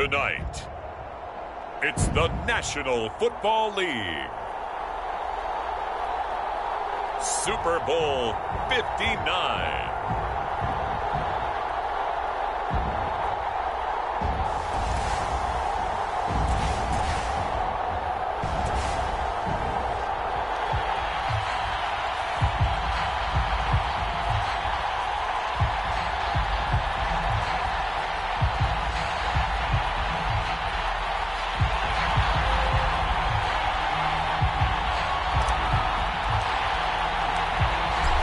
Tonight, it's the National Football League. Super Bowl 59.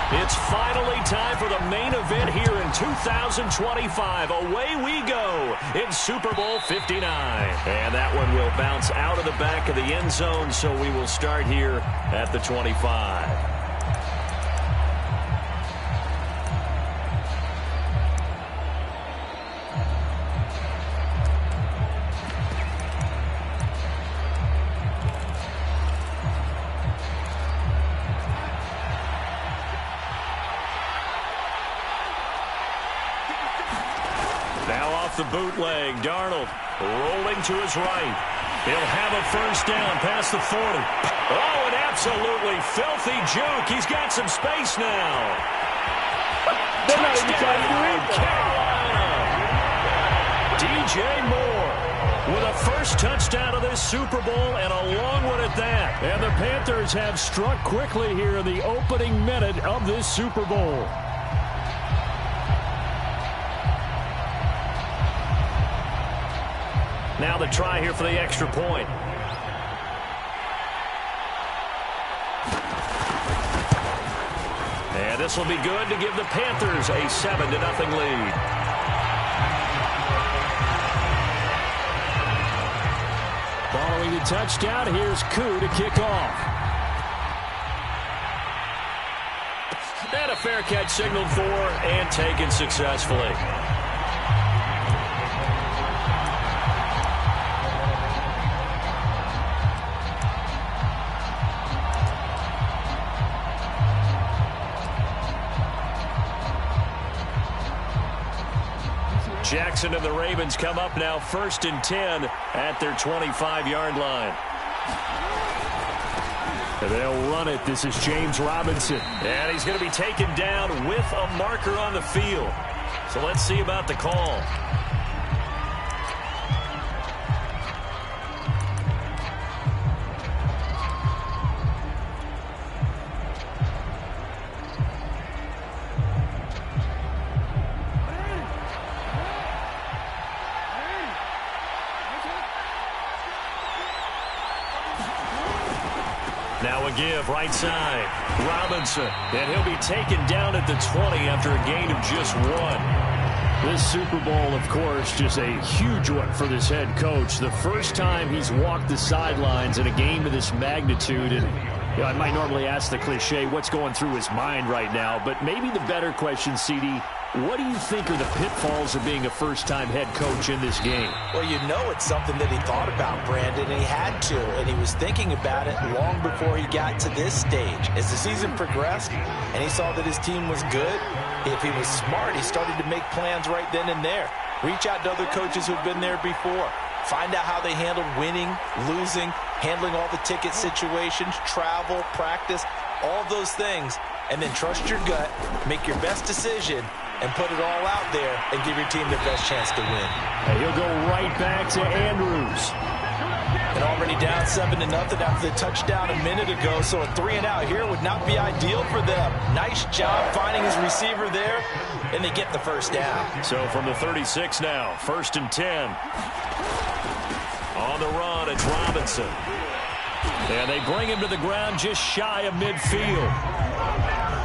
It's finally time for the main event here in 2025. Away we go in Super Bowl 59. And that one will bounce out of the back of the end zone, so we will start here at the 25. The bootleg, Darnold rolling to his right. He'll have a first down past the 40. Oh, an absolutely filthy juke. He's got some space now. Touchdown, Carolina. DJ Moore with a first touchdown of this Super Bowl, and a long one at that. And the Panthers have struck quickly here in the opening minute of this Super Bowl. Now the try here for the extra point. And this will be good to give the Panthers a 7-0 lead. Following the touchdown, here's Koo to kick off. And a fair catch signaled for and taken successfully. Jackson and the Ravens come up now 1st and 10 at their 25-yard line. And they'll run it. This is James Robinson. And he's going to be taken down with a marker on the field. So let's see about the call. Now a give, right side. Robinson. And he'll be taken down at the 20 after a gain of just 1. This Super Bowl, of course, just a huge one for this head coach. The first time he's walked the sidelines in a game of this magnitude. And you know, I might normally ask the cliche, what's going through his mind right now? But maybe the better question, CD, what do you think are the pitfalls of being a first-time head coach in this game? Well, you know it's something that he thought about, Brandon, and he had to, and he was thinking about it long before he got to this stage. As the season progressed and he saw that his team was good, if he was smart, he started to make plans right then and there. Reach out to other coaches who've been there before. Find out how they handled winning, losing, handling all the ticket situations, travel, practice, all those things, and then trust your gut, make your best decision, and put it all out there and give your team the best chance to win. And he'll go right back to Andrews. And already down 7-0 after the touchdown a minute ago, so a 3-and-out here would not be ideal for them. Nice job finding his receiver there, and they get the first down. So from the 36 now, 1st and 10. On the run, it's Robinson. And they bring him to the ground just shy of midfield.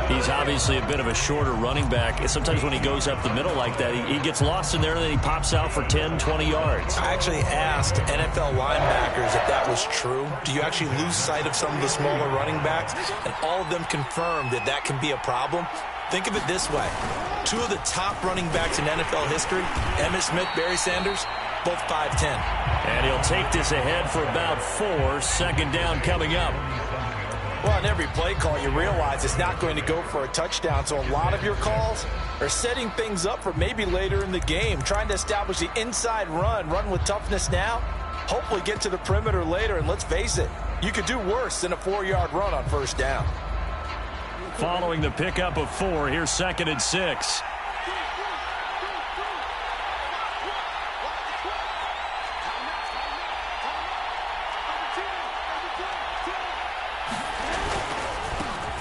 He's obviously a bit of a shorter running back. Sometimes when he goes up the middle like that, he gets lost in there, and then he pops out for 10, 20 yards. I actually asked NFL linebackers if that was true. Do you actually lose sight of some of the smaller running backs? And all of them confirmed that that can be a problem. Think of it this way. 2 of the top running backs in NFL history, Emmitt Smith, Barry Sanders, both 5'10". And he'll take this ahead for about 4. 2nd down coming up. Well, in every play call, you realize it's not going to go for a touchdown, so a lot of your calls are setting things up for maybe later in the game, trying to establish the inside run with toughness now, hopefully get to the perimeter later, and let's face it, you could do worse than a 4-yard run on first down. Following the pickup of 4, here's 2nd and 6.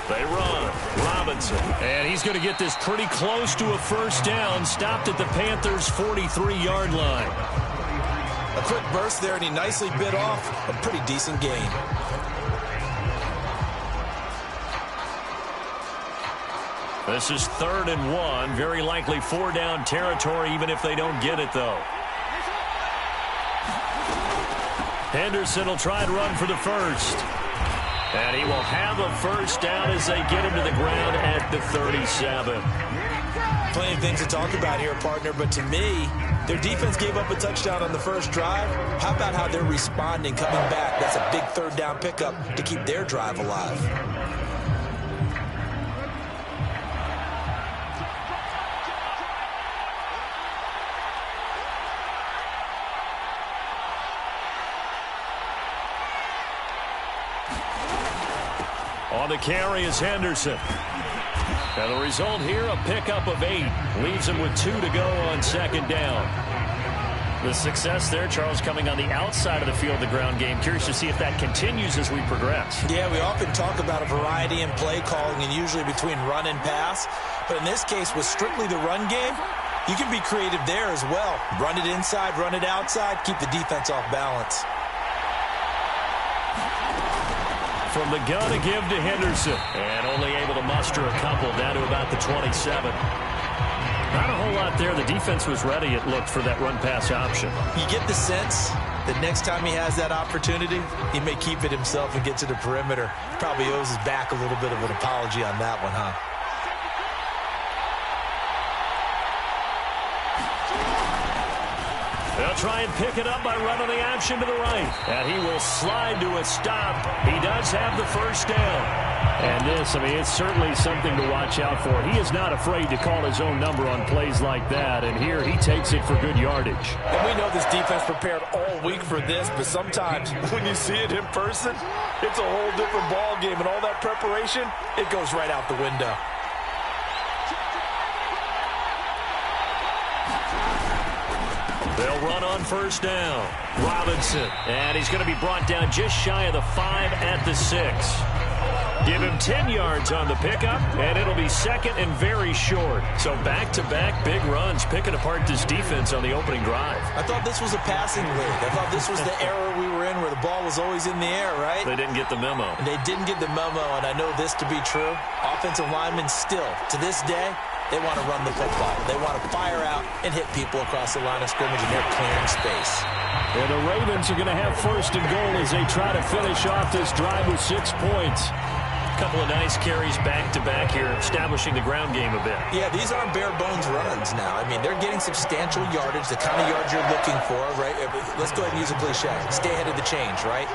They run. Robinson. And he's going to get this pretty close to a first down. Stopped at the Panthers' 43-yard line. A quick burst there, and he nicely bit off a pretty decent gain. This is 3rd and 1. Very likely 4-down territory, even if they don't get it, though. Henderson will try and run for the first. And he will have a first down as they get him to the ground at the 37. Plenty of things to talk about here, partner, but to me, their defense gave up a touchdown on the first drive. How about how they're responding, coming back? That's a big 3rd down pickup to keep their drive alive. On the carry is Henderson. And the result here, a pickup of 8. Leaves him with 2 to go on 2nd down. The success there, Charles, coming on the outside of the field, the ground game. Curious to see if that continues as we progress. Yeah, we often talk about a variety in play calling and usually between run and pass. But in this case, with strictly the run game, you can be creative there as well. Run it inside, run it outside, keep the defense off balance. From the gun, a give to Henderson. And only able to muster a couple down to about the 27. Not a whole lot there. The defense was ready, it looked, for that run-pass option. You get the sense that next time he has that opportunity, he may keep it himself and get to the perimeter. Probably owes his back a little bit of an apology on that one, huh? They'll try and pick it up by running the option to the right. And he will slide to a stop. He does have the first down. And this, I mean, it's certainly something to watch out for. He is not afraid to call his own number on plays like that. And here he takes it for good yardage. And we know this defense prepared all week for this, but sometimes when you see it in person, it's a whole different ball game. And all that preparation, it goes right out the window. They'll run on first down. Robinson. And he's going to be brought down just shy of the 5 at the 6. Give him 10 yards on the pickup, and it'll be 2nd and very short. So back-to-back big runs, picking apart this defense on the opening drive. I thought this was a passing league. I thought this was the era we were in where the ball was always in the air, right? They didn't get the memo. They didn't get the memo, and I know this to be true. Offensive linemen still, to this day, they want to run the football. They want to fire out and hit people across the line of scrimmage, and they're clearing space. And the Ravens are going to have 1st and goal as they try to finish off this drive with 6 points. Couple of nice carries back-to-back here, establishing the ground game a bit. Yeah, these aren't bare-bones runs now. I mean, they're getting substantial yardage, the kind of yards you're looking for, right? Let's go ahead and use a cliche. Stay ahead of the change, right?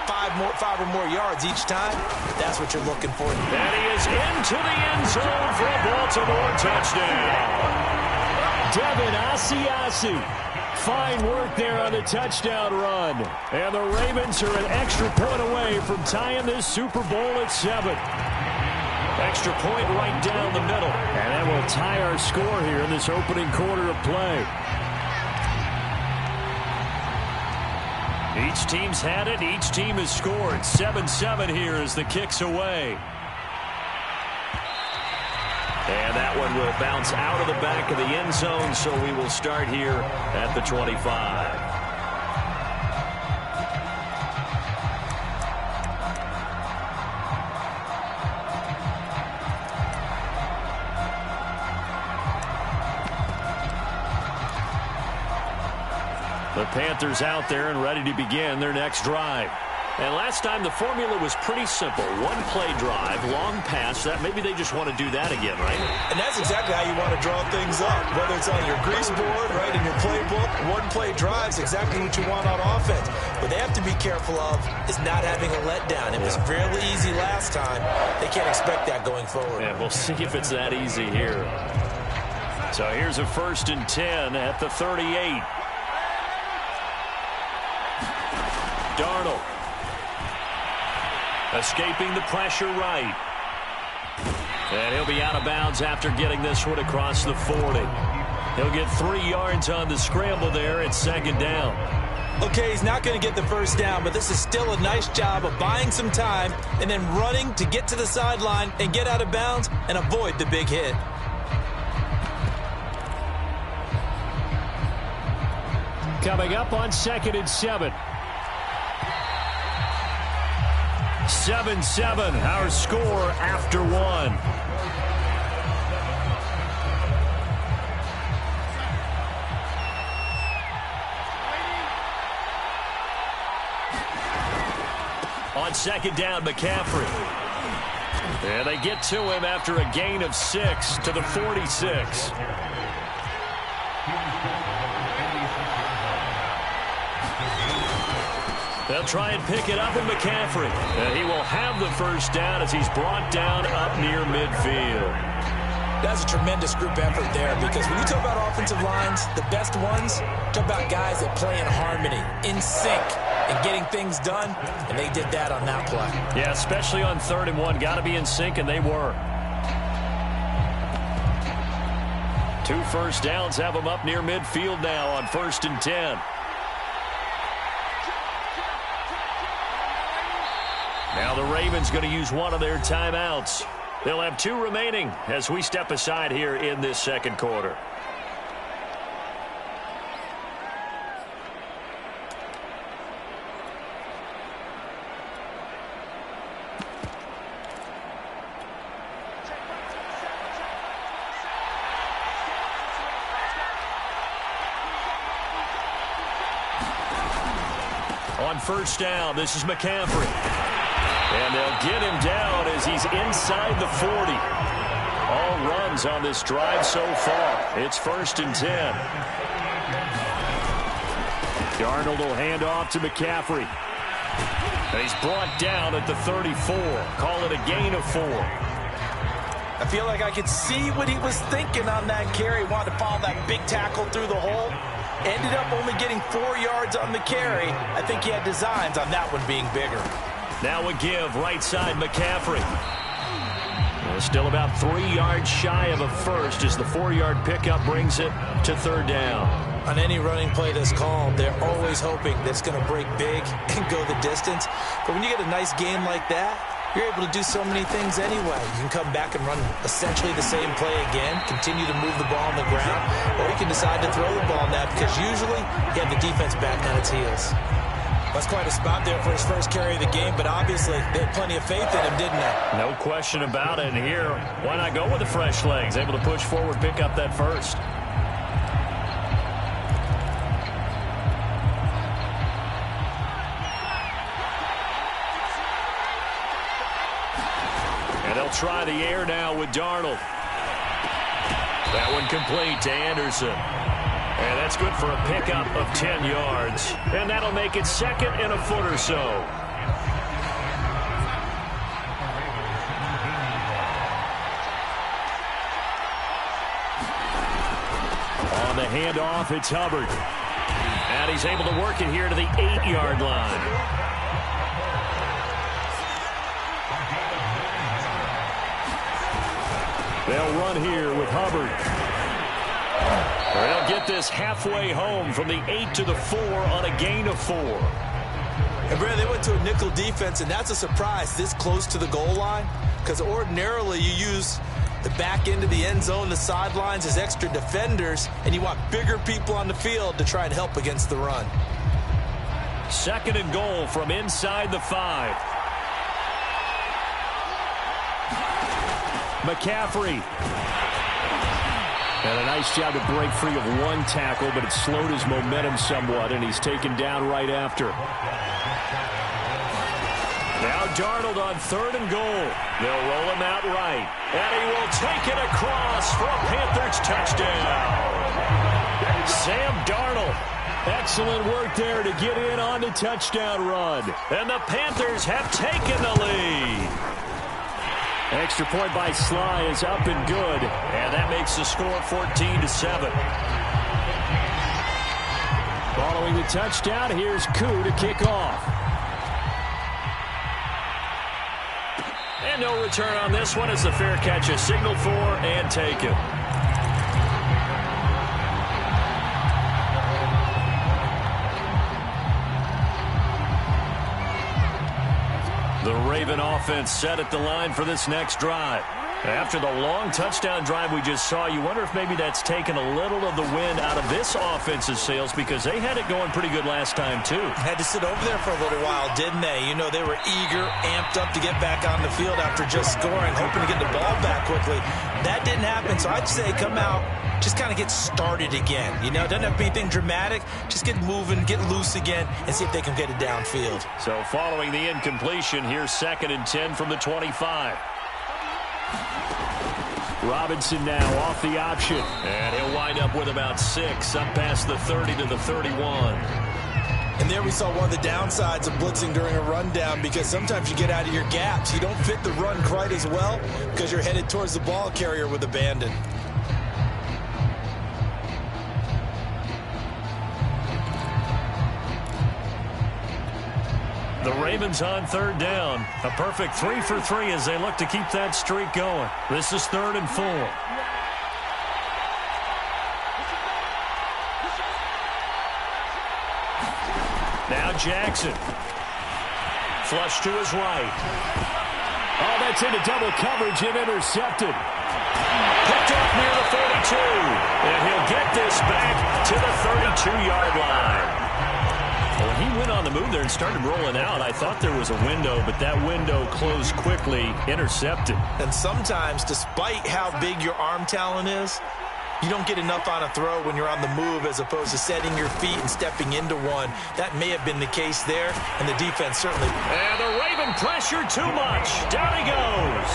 5 or more yards each time, that's what you're looking for. And he is into the end zone for a Baltimore touchdown. Devin Asiasi. Fine work there on the touchdown run. And the Ravens are an extra point away from tying this Super Bowl at 7. Extra point right down the middle. And that will tie our score here in this opening quarter of play. Each team's had it. Each team has scored. 7-7 here as the kick's away. And that one will bounce out of the back of the end zone, so we will start here at the 25. The Panthers out there and ready to begin their next drive. And last time the formula was pretty simple. One play drive, long pass. That maybe they just want to do that again, right? And that's exactly how you want to draw things up. Whether it's on your grease board, right, in your playbook, one play drive is exactly what you want on offense. What they have to be careful of is not having a letdown. It was fairly easy last time. They can't expect that going forward. Yeah, we'll see if it's that easy here. So here's a 1st and 10 at the 38. Darnold. Escaping the pressure right. And he'll be out of bounds after getting this one across the 40. He'll get 3 yards on the scramble there. It's 2nd down. Okay, he's not going to get the first down, but this is still a nice job of buying some time and then running to get to the sideline and get out of bounds and avoid the big hit. Coming up on 2nd and 7. 7-7, our score after 1. On 2nd down, McCaffrey. And they get to him after a gain of 6 to the 46. They'll try and pick it up with McCaffrey. And he will have the first down as he's brought down up near midfield. That's a tremendous group effort there, because when you talk about offensive lines, the best ones, talk about guys that play in harmony, in sync, and getting things done, and they did that on that play. Yeah, especially on 3rd and 1. Got to be in sync, and they were. 2 first downs have them up near midfield now on 1st and 10. Now the Ravens going to use one of their timeouts. They'll have 2 remaining as we step aside here in this 2nd quarter. On 1st down, this is McCaffrey. And they'll get him down as he's inside the 40. All runs on this drive so far. It's 1st and 10. Darnold will hand off to McCaffrey. And he's brought down at the 34. Call it a gain of 4. I feel like I could see what he was thinking on that carry. Wanted to follow that big tackle through the hole. Ended up only getting 4 yards on the carry. I think he had designs on that one being bigger. Now a give, right side, McCaffrey. Well, still about 3 yards shy of a first as the 4-yard pickup brings it to 3rd down. On any running play that's called, they're always hoping that it's going to break big and go the distance. But when you get a nice game like that, you're able to do so many things anyway. You can come back and run essentially the same play again, continue to move the ball on the ground, or you can decide to throw the ball now because usually you have the defense back on its heels. That's quite a spot there for his first carry of the game, but obviously they had plenty of faith in him, didn't they? No question about it. And here, why not go with the fresh legs? Able to push forward, pick up that first. And they'll try the air now with Darnold. That one complete to Anderson. And that's good for a pickup of 10 yards. And that'll make it 2nd and a foot or so. On the handoff, it's Hubbard. And he's able to work it here to the 8-yard line. They'll run here with Hubbard. They'll get this halfway home from the 8 to the 4 on a gain of 4. And Brad, they went to a nickel defense, and that's a surprise this close to the goal line, because ordinarily you use the back end of the end zone, the sidelines as extra defenders, and you want bigger people on the field to try and help against the run. 2nd and goal from inside the 5. McCaffrey. And a nice job to break free of one tackle, but it slowed his momentum somewhat, and he's taken down right after. Now Darnold on 3rd and goal. They'll roll him out right. And he will take it across for a Panthers touchdown. Sam Darnold. Excellent work there to get in on the touchdown run. And the Panthers have taken the lead. Extra point by Sly is up and good. And that makes the score 14-7. Following the touchdown, here's Koo to kick off. And no return on this one as the fair catch is signaled for and taken. The Raven offense set at the line for this next drive. After the long touchdown drive we just saw, you wonder if maybe that's taken a little of the wind out of this offense's sails because they had it going pretty good last time, too. Had to sit over there for a little while, didn't they? You know, they were eager, amped up to get back on the field after just scoring, hoping to get the ball back quickly. That didn't happen, so I'd say come out, just kind of get started again. You know, it doesn't have to be anything dramatic. Just get moving, get loose again, and see if they can get it downfield. So following the incompletion, here's 2nd and 10 from the 25. Robinson now off the option. And he'll wind up with about 6 up past the 30 to the 31. And there we saw one of the downsides of blitzing during a rundown because sometimes you get out of your gaps. You don't fit the run quite as well because you're headed towards the ball carrier with abandon. The Ravens on 3rd down. A perfect 3 for 3 as they look to keep that streak going. This is 3rd and 4. Now Jackson. Flush to his right. Oh, that's into double coverage and intercepted. Picked off near the 42. And he'll get this back to the 32-yard line. When he went on the move there and started rolling out, I thought there was a window, but that window closed quickly, intercepted. And sometimes, despite how big your arm talent is, you don't get enough on a throw when you're on the move as opposed to setting your feet and stepping into one. That may have been the case there, and the defense certainly. And the Raven pressure too much. Down he goes.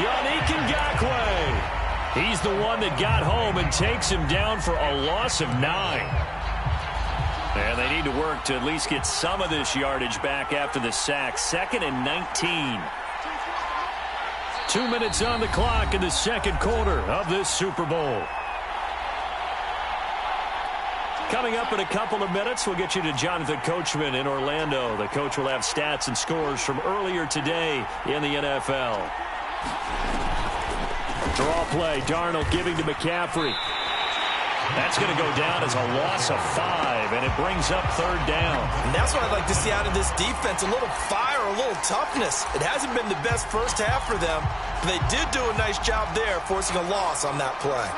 Yannick Ngakoue. He's the one that got home and takes him down for a loss of 9. And they need to work to at least get some of this yardage back after the sack. 2nd and 19. 2 minutes on the clock in the second quarter of this Super Bowl. Coming up in a couple of minutes, we'll get you to Jonathan Coachman in Orlando. The coach will have stats and scores from earlier today in the NFL. Draw play, Darnold giving to McCaffrey. That's going to go down as a loss of 5, and it brings up 3rd down. And that's what I'd like to see out of this defense, a little fire, a little toughness. It hasn't been the best first half for them, but they did do a nice job there, forcing a loss on that play.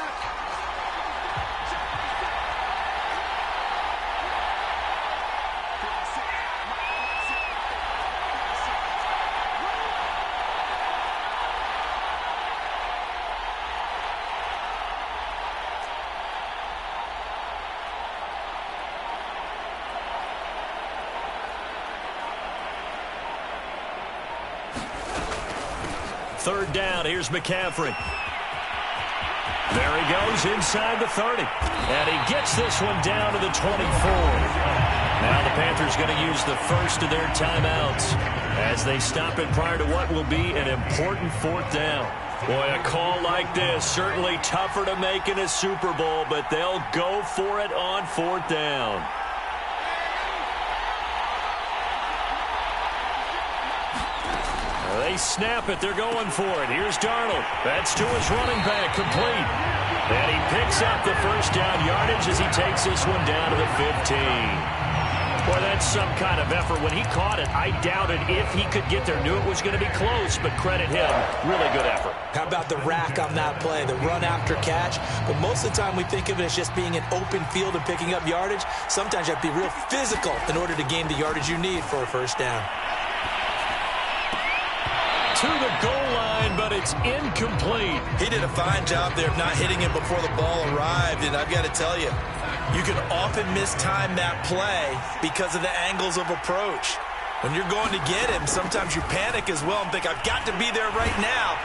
Third down, here's McCaffrey. There he goes inside the 30. And he gets this one down to the 24. Now the Panthers going to use the first of their timeouts as they stop it prior to what will be an important 4th down. Boy, a call like this, certainly tougher to make in a Super Bowl, but they'll go for it on 4th down. They snap it. They're going for it. Here's Darnold. That's to his running back, complete. And he picks up the first down yardage as he takes this one down to the 15. Boy, that's some kind of effort. When he caught it, I doubted if he could get there. Knew it was going to be close, but credit him. Really good effort. How about the rack on that play, the run after catch? But most of the time we think of it as just being an open field and picking up yardage. Sometimes you have to be real physical in order to gain the yardage you need for a first down. To the goal line, but it's incomplete. He did a fine job there of not hitting it before the ball arrived, and I've got to tell you, you can often mistime that play because of the angles of approach. When you're going to get him, sometimes you panic as well and think, I've got to be there right now.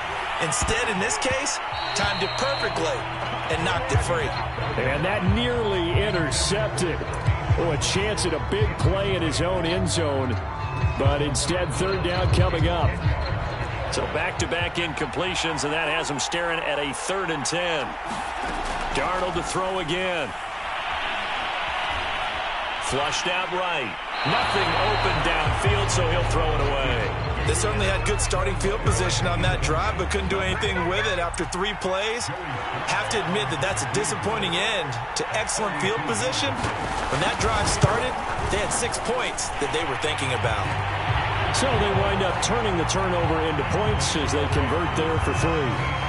Instead, in this case, timed it perfectly and knocked it free. And that nearly intercepted. Oh, a chance at a big play in his own end zone. But instead, third down coming up. So back-to-back incompletions, and that has him staring at a 3rd and 10. Darnold to throw again. Flushed out right. Nothing open downfield, so he'll throw it away. They certainly had good starting field position on that drive, but couldn't do anything with it after 3 plays. Have to admit that that's a disappointing end to excellent field position. When that drive started, they had 6 points that they were thinking about. So they wind up turning the turnover into points as they convert there for 3.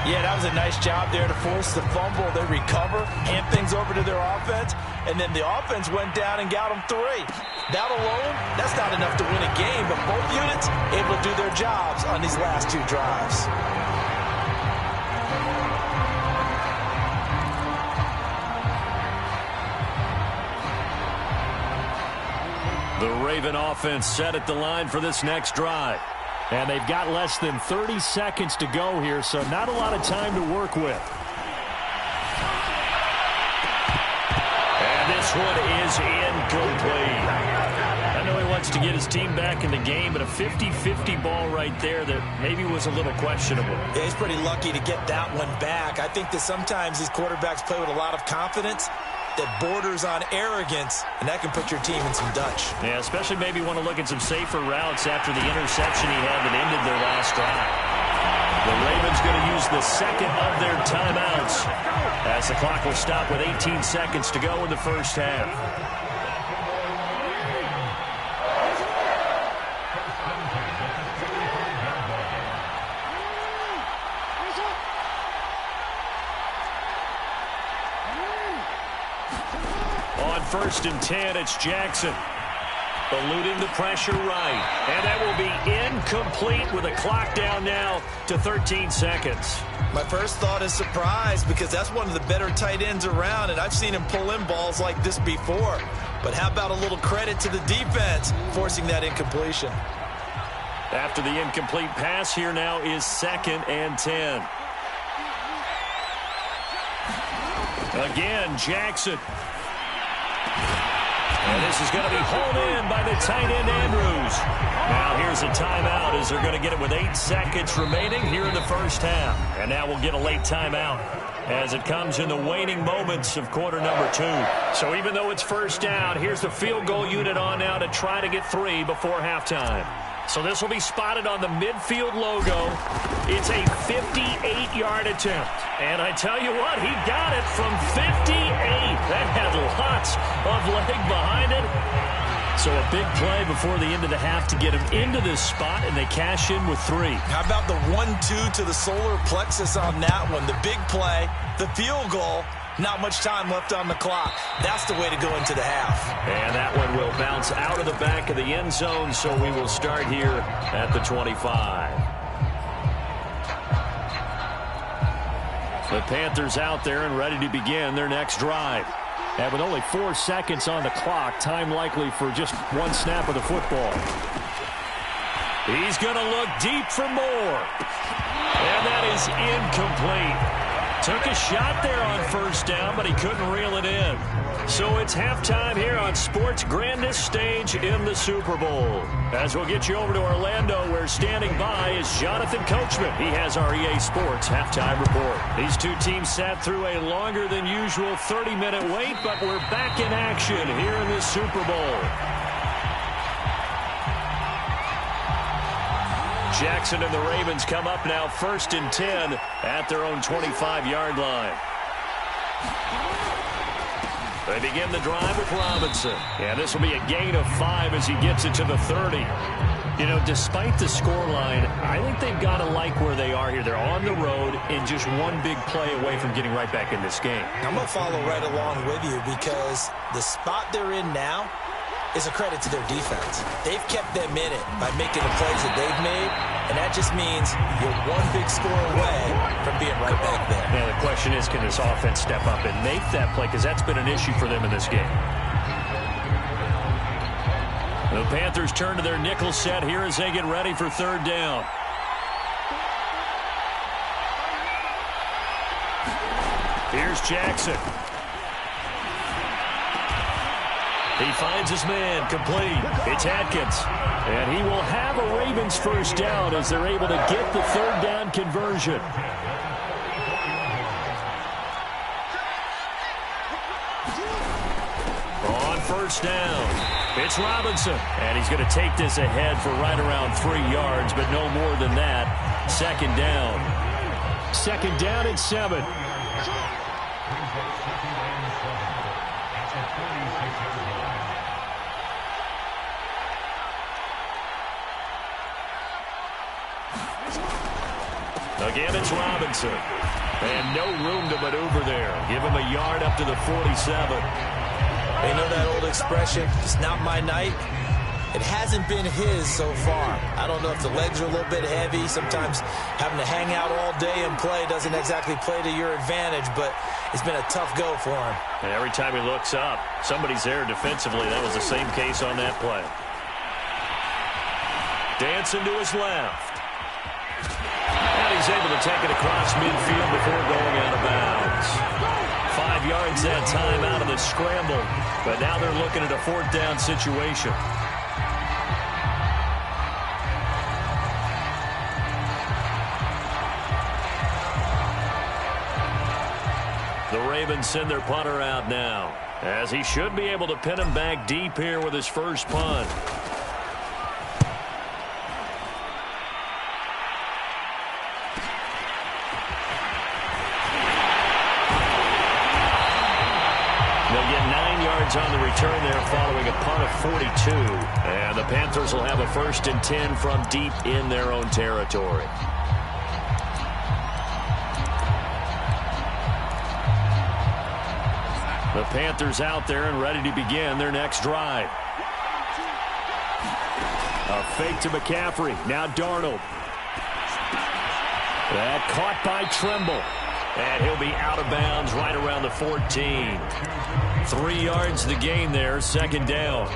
Yeah, that was a nice job there to force the fumble. They recover, hand things over to their offense, and then the offense went down and got them 3. That alone, that's not enough to win a game, but both units able to do their jobs on these last 2 drives. The Raven offense set at the line for this next drive. And they've got less than 30 seconds to go here, so not a lot of time to work with. And this one is incomplete. I know he wants to get his team back in the game, but a 50-50 ball right there that maybe was a little questionable. Yeah, he's pretty lucky to get that one back. I think that sometimes these quarterbacks play with a lot of confidence that borders on arrogance, and that can put your team in some Dutch. Yeah, especially maybe want to look at some safer routes after the interception he had that ended their last drive. The Ravens going to use the second of their timeouts as the clock will stop with 18 seconds to go in the first half. On 1st and 10, it's Jackson. Eluding the pressure right. And that will be incomplete with a clock down now to 13 seconds. My first thought is surprise because that's one of the better tight ends around, and I've seen him pull in balls like this before. But how about a little credit to the defense forcing that incompletion? After the incomplete pass, here now is 2nd and 10. Again, Jackson. And this is going to be hauled in by the tight end, Andrews. Now here's a timeout as they're going to get it with 8 seconds remaining here in the first half. And now we'll get a late timeout as it comes in the waning moments of quarter number 2. So even though it's first down, here's the field goal unit on now to try to get 3 before halftime. So this will be spotted on the midfield logo. It's a 58-yard attempt. And I tell you what, he got it from 58. That had lots of leg behind it. So a big play before the end of the half to get him into this spot, and they cash in with 3. How about the 1-2 to the solar plexus on that one? The big play, the field goal. Not much time left on the clock. That's the way to go into the half. And that one will bounce out of the back of the end zone, so we will start here at the 25. The Panthers out there and ready to begin their next drive. And with only 4 seconds on the clock, time likely for just 1 snap of the football. He's going to look deep for more. And that is incomplete. Took a shot there on first down, but he couldn't reel it in. So it's halftime here on sports' grandest stage in the Super Bowl. As we'll get you over to Orlando, where standing by is Jonathan Coachman. He has our EA Sports halftime report. These 2 teams sat through a longer than usual 30-minute wait, but we're back in action here in the Super Bowl. Jackson and the Ravens come up now 1st and 10 at their own 25-yard line. They begin the drive with Robinson. And this will be a gain of 5 as he gets it to the 30. You know, despite the scoreline, I think they've got to like where they are here. They're on the road and just 1 big play away from getting right back in this game. I'm going to follow right along with you because the spot they're in now is a credit to their defense. They've kept them in it by making the plays that they've made, and that just means you're 1 big score away from being right back there. Now the question is, can this offense step up and make that play? Because that's been an issue for them in this game. The Panthers turn to their nickel set here as they get ready for third down. Here's Jackson. He finds his man, complete. It's Atkins. And he will have a Ravens first down as they're able to get the third down conversion. On first down, it's Robinson. And he's going to take this ahead for right around 3 yards, but no more than that. Second down. Second down and 7. Again, it's Robinson. And no room to maneuver there. Give him a yard up to the 47. They know that old expression, it's not my night. It hasn't been his so far. I don't know if the legs are a little bit heavy. Sometimes having to hang out all day and play doesn't exactly play to your advantage, but it's been a tough go for him. And every time he looks up, somebody's there defensively. That was the same case on that play. Dancing to his left. And he's able to take it across midfield before going out of bounds. 5 yards that time out of the scramble, but now they're looking at a fourth down situation. The Ravens send their punter out now, as he should be able to pin him back deep here with his first punt. They'll get 9 yards on the return there following a punt of 42. And the Panthers will have a 1st and 10 from deep in their own territory. The Panthers out there and ready to begin their next drive. A fake to McCaffrey. Now Darnold. That caught by Tremble. And he'll be out of bounds right around the 14. 3 yards the gain there, second down.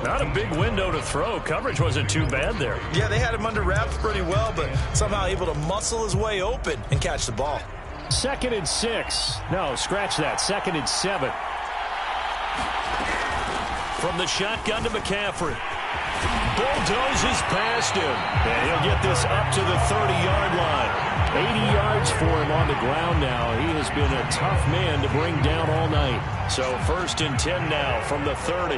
Not a big window to throw. Coverage wasn't too bad there. Yeah, they had him under wraps pretty well, but somehow able to muscle his way open and catch the ball. 2nd and 6. No, scratch that. 2nd and 7. From the shotgun to McCaffrey. Bulldozes past him. And he'll get this up to the 30-yard line. 80 yards for him on the ground now. He has been a tough man to bring down all night. So 1st and 10 now from the 30.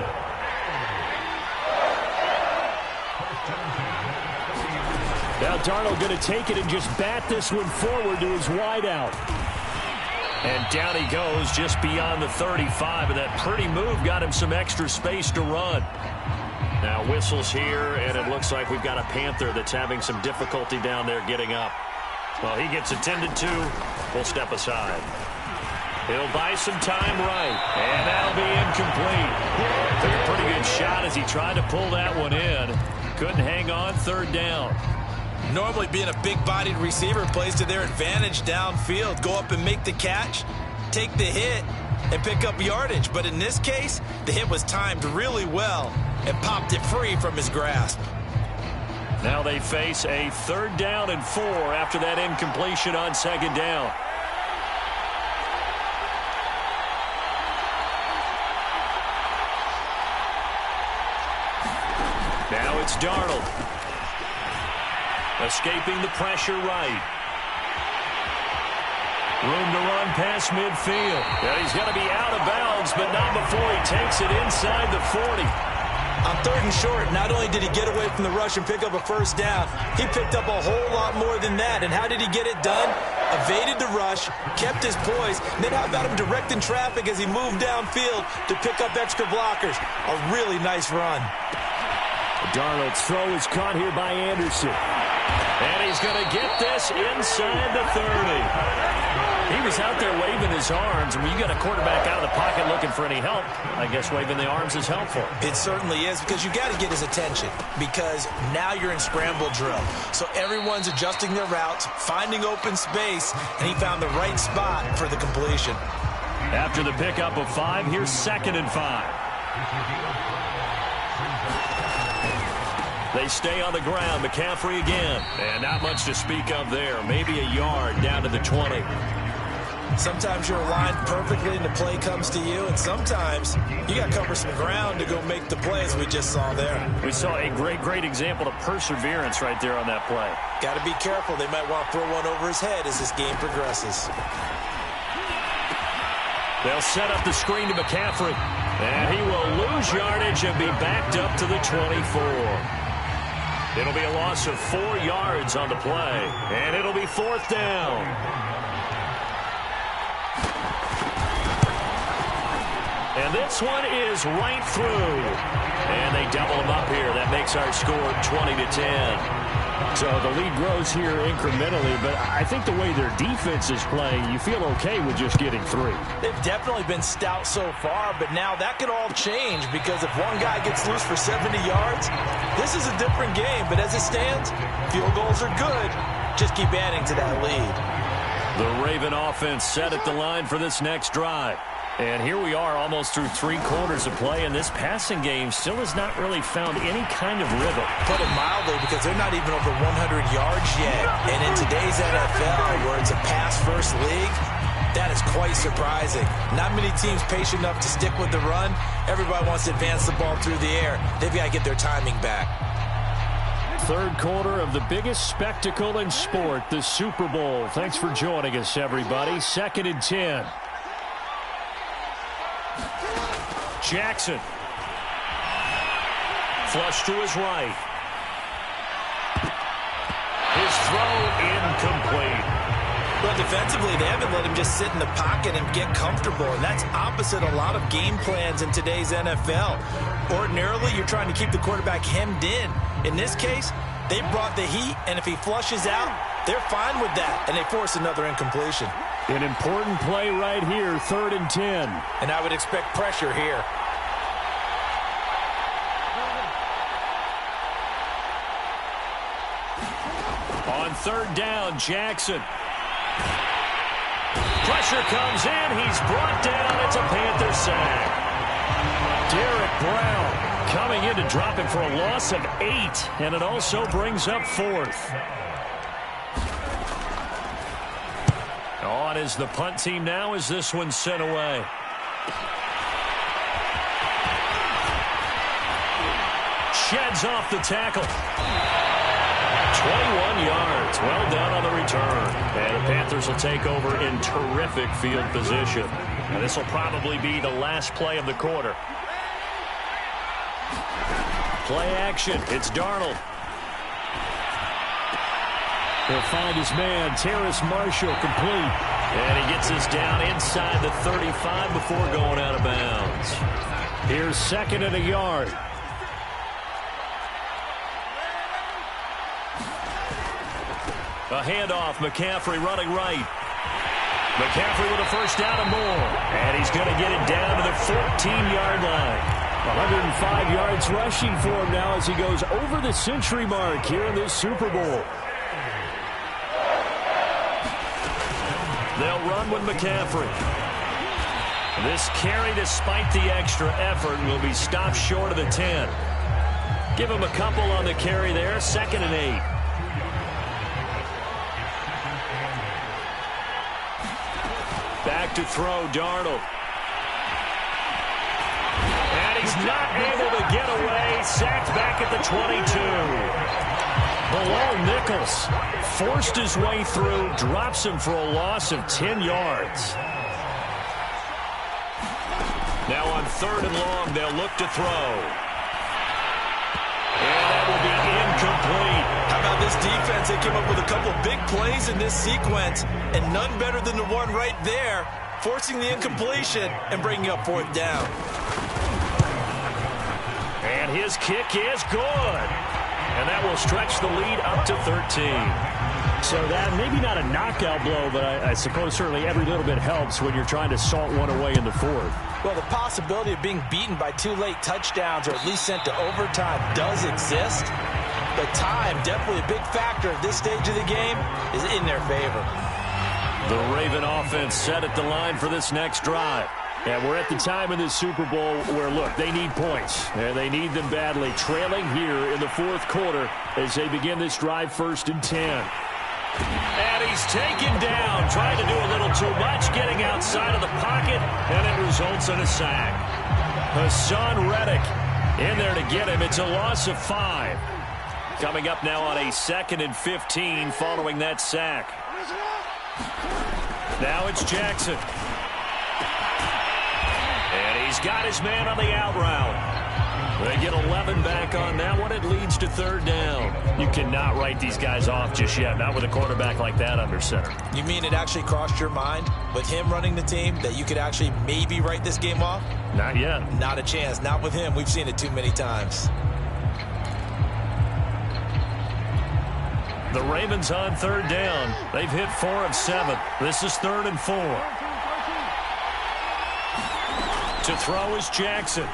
Now Darnold going to take it and just bat this one forward to his wideout. And down he goes just beyond the 35. And that pretty move got him some extra space to run. Now whistles here, and it looks like we've got a Panther that's having some difficulty down there getting up. Well, he gets attended to. We'll step aside. He'll buy some time right. And that'll be incomplete. Took a pretty good shot as he tried to pull that one in. Couldn't hang on, third down. Normally being a big-bodied receiver plays to their advantage downfield. Go up and make the catch, take the hit, and pick up yardage. But in this case, the hit was timed really well and popped it free from his grasp. Now they face a 3rd down and 4 after that incompletion on 2nd down. Now it's Darnold. Escaping the pressure right. Room to run past midfield. Yeah, he's going to be out of bounds, but not before he takes it inside the 40. On 3rd and short, not only did he get away from the rush and pick up a first down, he picked up a whole lot more than that. And how did he get it done? Evaded the rush, kept his poise, and then how about him directing traffic as he moved downfield to pick up extra blockers? A really nice run. Darnold's throw is caught here by Anderson. And he's going to get this inside the 30. He was out there waving his arms, and when you got a quarterback out of the pocket looking for any help, I guess waving the arms is helpful. It certainly is, because you got to get his attention, because now you're in scramble drill. So everyone's adjusting their routes, finding open space, and he found the right spot for the completion. After the pickup of 5, here's 2nd and 5. They stay on the ground. McCaffrey again. And not much to speak of there. Maybe a yard down to the 20. Sometimes you're aligned perfectly and the play comes to you, and sometimes you got to cover some ground to go make the play, as we just saw there. We saw a great example of perseverance right there on that play. Got to be careful. They might want to throw one over his head as this game progresses. They'll set up the screen to McCaffrey, and he will lose yardage and be backed up to the 24. It'll be a loss of 4 yards on the play, and it'll be 4th down. And this one is right through. And they double them up here. That makes our score 20-10. So the lead grows here incrementally, but I think the way their defense is playing, you feel okay with just getting 3. They've definitely been stout so far, but now that could all change because if one guy gets loose for 70 yards, this is a different game. But as it stands, field goals are good. Just keep adding to that lead. The Raven offense set at the line for this next drive. And here we are almost through 3 quarters of play, and this passing game still has not really found any kind of rhythm. Put it mildly, because they're not even over 100 yards yet. And in today's NFL, where it's a pass-first league, that is quite surprising. Not many teams patient enough to stick with the run. Everybody wants to advance the ball through the air. They've got to get their timing back. Third quarter of the biggest spectacle in sport, the Super Bowl. Thanks for joining us, everybody. 2nd and 10. Jackson. Flush to his right. His throw incomplete. Well, defensively, they haven't let him just sit in the pocket and get comfortable, and that's opposite a lot of game plans in today's NFL. Ordinarily, you're trying to keep the quarterback hemmed in. In this case, they brought the heat, and if he flushes out, they're fine with that, and they force another incompletion. An important play right here, 3rd and 10. And I would expect pressure here. On 3rd down, Jackson. Pressure comes in. He's brought down. It's a Panther sack. Derek Brown coming in to drop him for a loss of 8. And it also brings up 4th. On is the punt team now as this one's sent away. Sheds off the tackle. 21 yards. Well done on the return. And the Panthers will take over in terrific field position. And this will probably be the last play of the quarter. Play action. It's Darnold. He'll find his man, Terrace Marshall, complete. And he gets us down inside the 35 before going out of bounds. Here's 2nd and a yard. A handoff, McCaffrey running right. McCaffrey with a 1st down and more. And he's going to get it down to the 14-yard line. 105 yards rushing for him now as he goes over the century mark here in this Super Bowl. They'll run with McCaffrey. This carry, despite the extra effort, will be stopped short of the 10. Give him a couple on the carry there. 2nd and 8. Back to throw, Darnold. And he's not able to get away. Sacked back at the 22. Bilal Nichols forced his way through, drops him for a loss of 10 yards. Now on 3rd and long, they'll look to throw. And that will be incomplete. How about this defense? They came up with a couple big plays in this sequence, and none better than the one right there, forcing the incompletion and bringing up 4th down. And his kick is good. And that will stretch the lead up to 13. So that, maybe not a knockout blow, but I suppose certainly every little bit helps when you're trying to salt one away in the 4th. Well, the possibility of being beaten by 2 late touchdowns or at least sent to overtime does exist. But time, definitely a big factor at this stage of the game, is in their favor. The Raven offense set at the line for this next drive. And we're at the time in this Super Bowl where, look, they need points. And they need them badly. Trailing here in the fourth quarter as they begin this drive, 1st and 10. And he's taken down, trying to do a little too much, getting outside of the pocket, and it results in a sack. Hassan Reddick in there to get him. It's a loss of 5. Coming up now on a 2nd and 15 following that sack. Now it's Jackson. And he's got his man on the out route. They get 11 back on that one. It leads to 3rd down. You cannot write these guys off just yet, not with a quarterback like that under center. You mean it actually crossed your mind with him running the team that you could actually maybe write this game off? Not yet. Not a chance. Not with him. We've seen it too many times. The Ravens on 3rd down. They've hit 4 of 7. This is 3rd and 4. To throw is Jackson.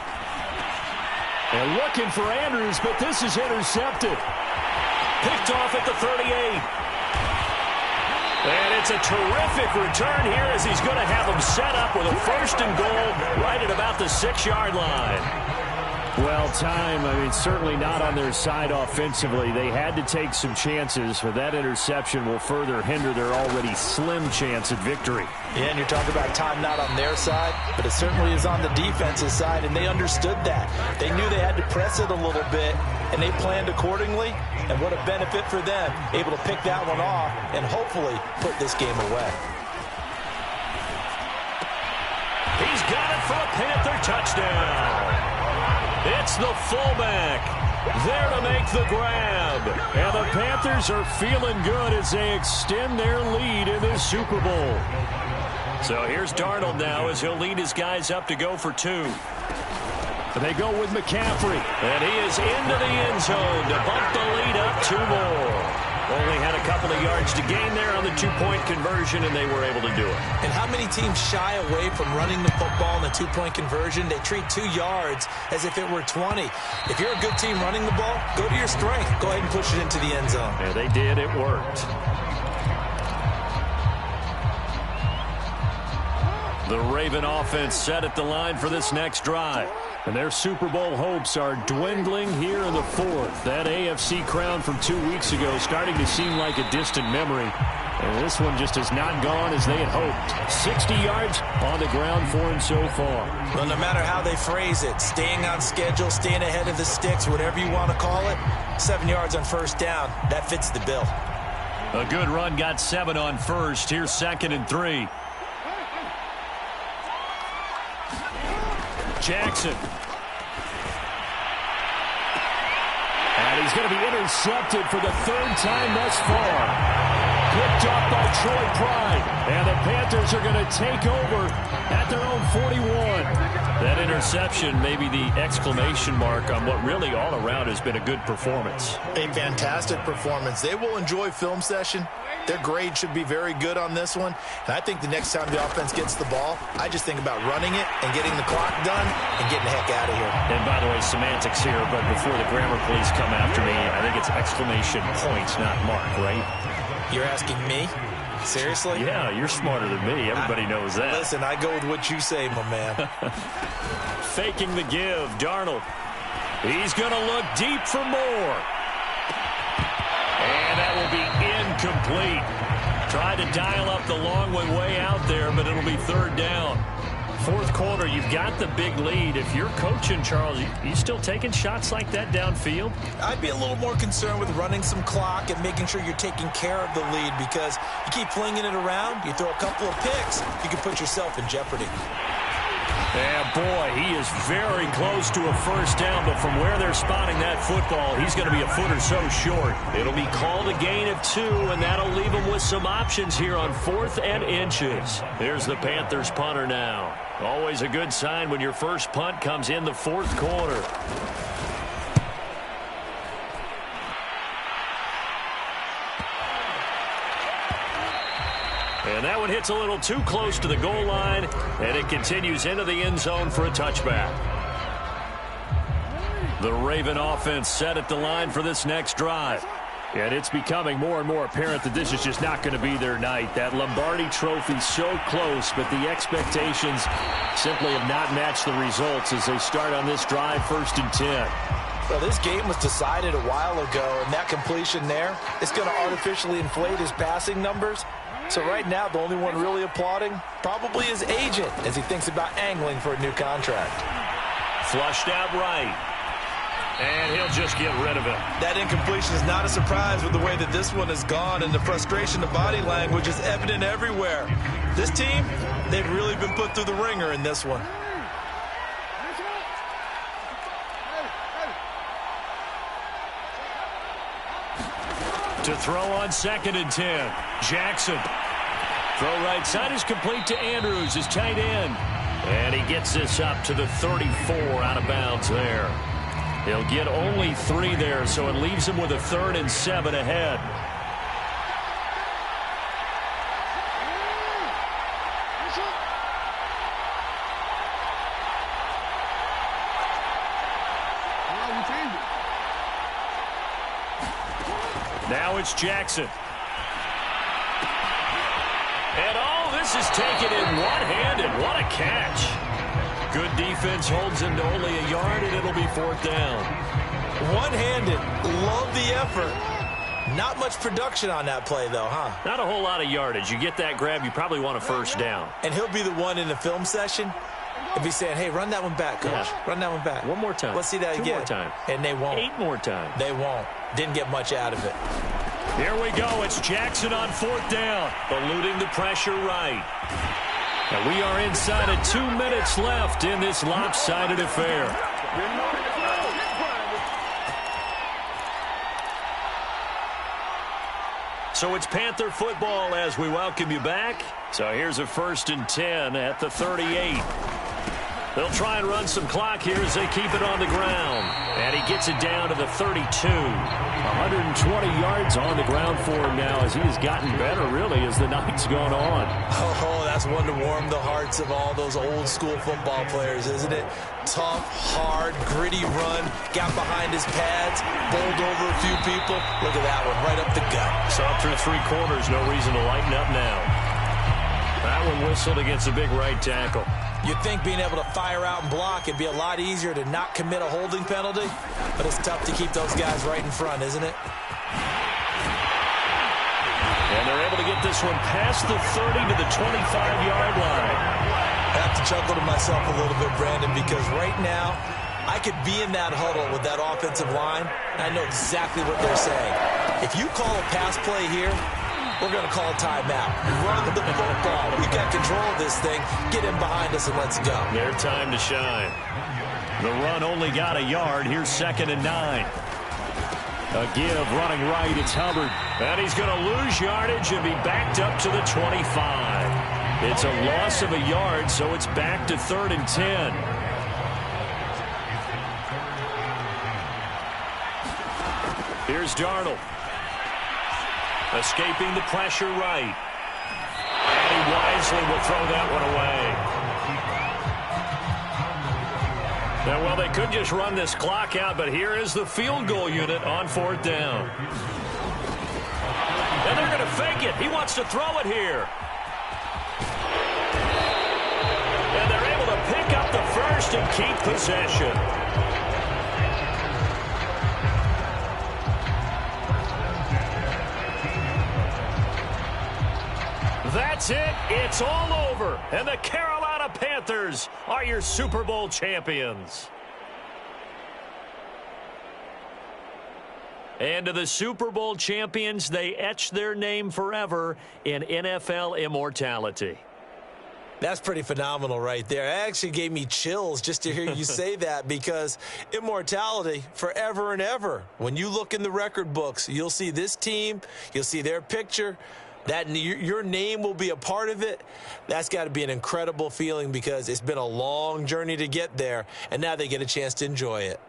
And looking for Andrews, but this is intercepted. Picked off at the 38. And it's a terrific return here as he's going to have them set up with a 1st and goal right at about the 6-yard line. Well, certainly not on their side offensively. They had to take some chances, but that interception will further hinder their already slim chance at victory. Yeah, and you're talking about time not on their side, but it certainly is on the defensive side, and they understood that. They knew they had to press it a little bit, and they planned accordingly, and what a benefit for them, able to pick that one off and hopefully put this game away. He's got it for a Panther touchdown. It's the fullback there to make the grab. And the Panthers are feeling good as they extend their lead in this Super Bowl. So here's Darnold now as he'll lead his guys up to go for 2. They go with McCaffrey. And he is into the end zone to bump the lead up 2 more. Only had a couple of yards to gain there on the 2-point conversion, and they were able to do it. And how many teams shy away from running the football in the 2-point conversion? They treat 2 yards as if it were 20. If you're a good team running the ball, go to your strength. Go ahead and push it into the end zone. Yeah, they did. It worked. The Raven offense set at the line for this next drive. And their Super Bowl hopes are dwindling here in the 4th. That AFC crown from 2 weeks ago starting to seem like a distant memory. And this one just has not gone as they had hoped. 60 yards on the ground for him so far. Well, no matter how they phrase it, staying on schedule, staying ahead of the sticks, whatever you want to call it, 7 yards on 1st down, that fits the bill. A good run, got 7 on 1st. Here's 2nd and 3. Jackson. And he's going to be intercepted for the 3rd time thus far. Picked up by Troy Pride. And the Panthers are going to take over at their own 41. That interception may be the exclamation mark on what really all around has been a good performance. A fantastic performance. They will enjoy film session. Their grade should be very good on this one. And I think the next time the offense gets the ball, I just think about running it and getting the clock done and getting the heck out of here. And by the way, semantics here, but before the grammar police come after me, I think it's exclamation points, not mark, right? You're asking me? Seriously? Yeah, you're smarter than me. Everybody knows that. Listen, I go with what you say, my man. Faking the give, Darnold. He's going to look deep for more. And that will be incomplete. Tried to dial up the long way out there, but it'll be 3rd down. 4th quarter, you've got the big lead. If you're coaching, Charles, you still taking shots like that downfield? I'd be a little more concerned with running some clock and making sure you're taking care of the lead, because you keep flinging it around, you throw a couple of picks, you can put yourself in jeopardy. Yeah, boy, he is very close to a 1st down, but from where they're spotting that football, he's going to be a foot or so short. It'll be called a gain of 2, and that'll leave him with some options here on 4th and inches. Here's the Panthers punter now. Always a good sign when your first punt comes in the 4th quarter. And that one hits a little too close to the goal line, and it continues into the end zone for a touchback. The Raven offense set at the line for this next drive. And it's becoming more and more apparent that this is just not going to be their night. That Lombardi trophy so close, but the expectations simply have not matched the results as they start on this drive, 1st and 10. Well, this game was decided a while ago, and that completion there is going to artificially inflate his passing numbers. So right now, the only one really applauding probably his agent as he thinks about angling for a new contract. Flushed out right. And he'll just get rid of it. That incompletion is not a surprise with the way that this one has gone, and the frustration, the body language is evident everywhere. This team, they've really been put through the ringer in this one. To throw on 2nd and 10. Jackson. Throw right side is complete to Andrews, his tight end. And he gets this up to the 34 out of bounds there. He'll get only 3 there, so it leaves him with a 3rd and 7 ahead. Now it's Jackson. And all this is taken in one-handed. What a catch. Good defense holds him to only a yard, and it'll be 4th down. One-handed. Love the effort. Not much production on that play, though, huh? Not a whole lot of yardage. You get that grab, you probably want a 1st down. And he'll be the one in the film session if he's saying, hey, run that one back, coach. Yeah. Run that one back. One more time. Let's see that 2 again. more times. And they won't. 8 more times. They won't. Didn't get much out of it. Here we go. It's Jackson on 4th down. Eluding the pressure right. And we are inside of 2 minutes left in this lopsided affair. So it's Panther football as we welcome you back. So here's a 1st and 10 at the 38. They'll try and run some clock here as they keep it on the ground. And he gets it down to the 32. 120 yards on the ground for him now as he has gotten better, really, as the night's gone on. Oh, that's one to warm the hearts of all those old-school football players, isn't it? Tough, hard, gritty run. Got behind his pads, bowled over a few people. Look at that one, right up the gut. So up through 3 quarters, no reason to lighten up now. That one whistled against a big right tackle. You'd think being able to fire out and block, it'd be a lot easier to not commit a holding penalty, but it's tough to keep those guys right in front, isn't it? And they're able to get this one past the 30 to the 25-yard line. I have to chuckle to myself a little bit, Brandon, because right now I could be in that huddle with that offensive line, and I know exactly what they're saying. If you call a pass play here, we're going to call a timeout. Run the football. We got control of this thing. Get in behind us and let's go. Their time to shine. The run only got a yard. Here's 2nd and 9. A give running right. It's Hubbard. And he's going to lose yardage and be backed up to the 25. It's a loss of a yard, so it's back to 3rd and 10. Here's Darnold. Escaping the pressure right. And he wisely will throw that one away. Now, well, they could just run this clock out, but here is the field goal unit on 4th down. And they're going to fake it. He wants to throw it here. And they're able to pick up the 1st and keep possession. That's it. It's all over. And the Carolina Panthers are your Super Bowl champions. And to the Super Bowl champions, they etch their name forever in NFL immortality. That's pretty phenomenal right there. It actually gave me chills just to hear you say that, because immortality forever and ever. When you look in the record books, you'll see this team, you'll see their picture. That your name will be a part of it. That's got to be an incredible feeling, because it's been a long journey to get there, and now they get a chance to enjoy it.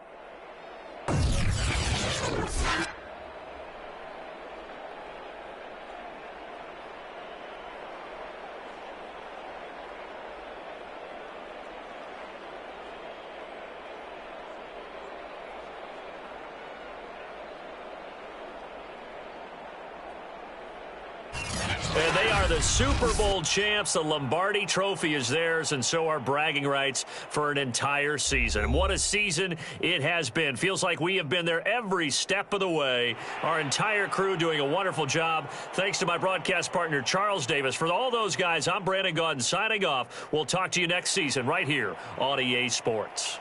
And they are the Super Bowl champs. The Lombardi Trophy is theirs, and so are bragging rights for an entire season. And what a season it has been. Feels like we have been there every step of the way. Our entire crew doing a wonderful job. Thanks to my broadcast partner, Charles Davis. For all those guys, I'm Brandon Gaudin signing off. We'll talk to you next season right here on EA Sports.